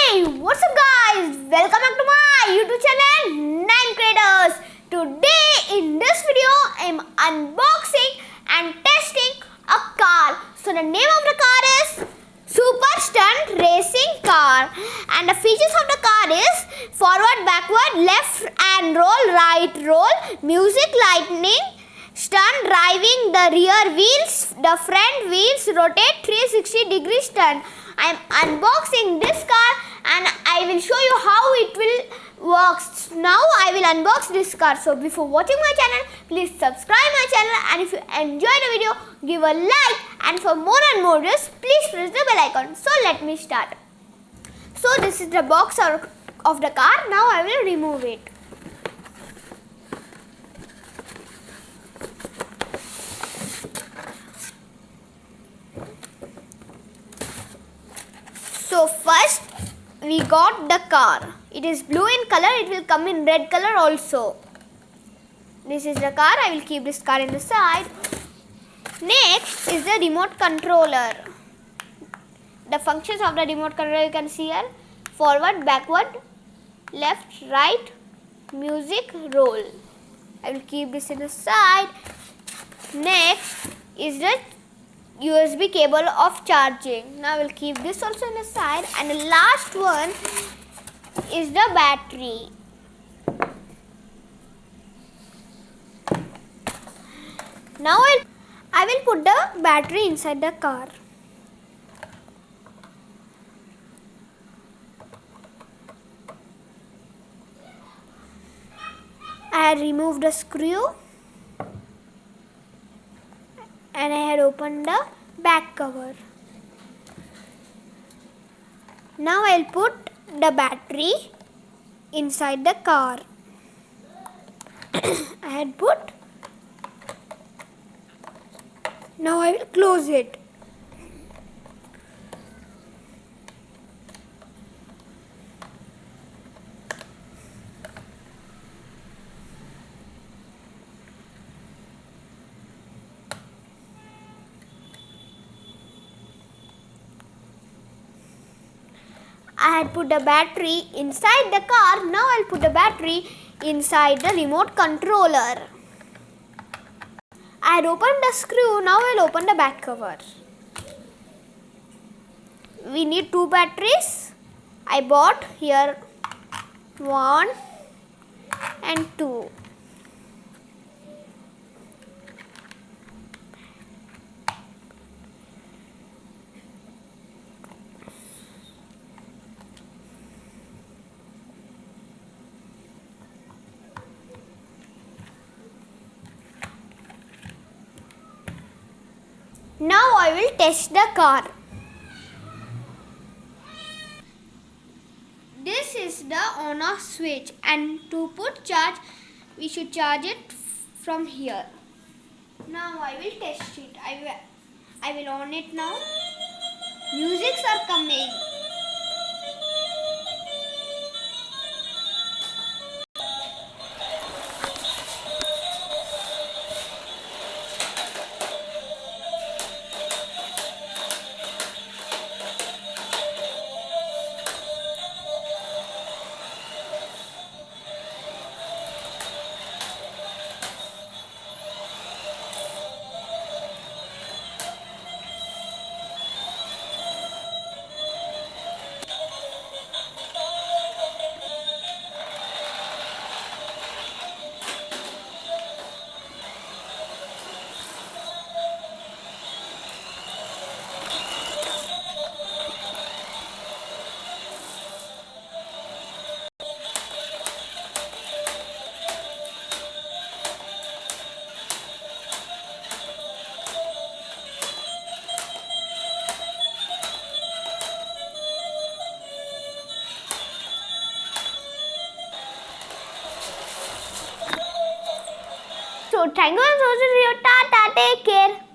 Hey, what's up guys? Welcome back to my YouTube channel Nayan Creators. Today in this video I am unboxing and testing a car. So the name of the car is Super Stunt Racing Car, and the features of the car is forward, backward, left and roll, right roll, music lightning, stunt driving, the rear wheels, the front wheels rotate 360 degree stunt. I am unboxing this car and I will show you how it will works. Now I will unbox this car. So before watching my channel, please subscribe my channel, and if you enjoy the video, give a like, and for more and more videos, please press the bell icon. So let me start. So this is the box of the car. Now I will remove it. So first we got the car. It is blue in color. It will come in red color also. This is the car. I will keep this car in the side. Next is the remote controller. The functions of the remote controller you can see here: forward, backward, left, right, music, roll. I will keep this in the side. Next is the USB cable of charging. Now I will keep this also in the side, and the last one is the battery. Now I will put the battery inside the car. I had removed the screw and I had opened the back cover. Now I will put the battery inside the car. I had put. Now I will close it. I had put the battery inside the car. Now I'll put the battery inside the remote controller. I had opened the screw. Now I'll open the back cover. We need two batteries. I bought here 1 and 2. Now I will test the car. This is the on-off switch, and to put charge, we should charge it from here. Now I will test it. I will on it now. Musics are coming. So thank you for watching. Tata, take care.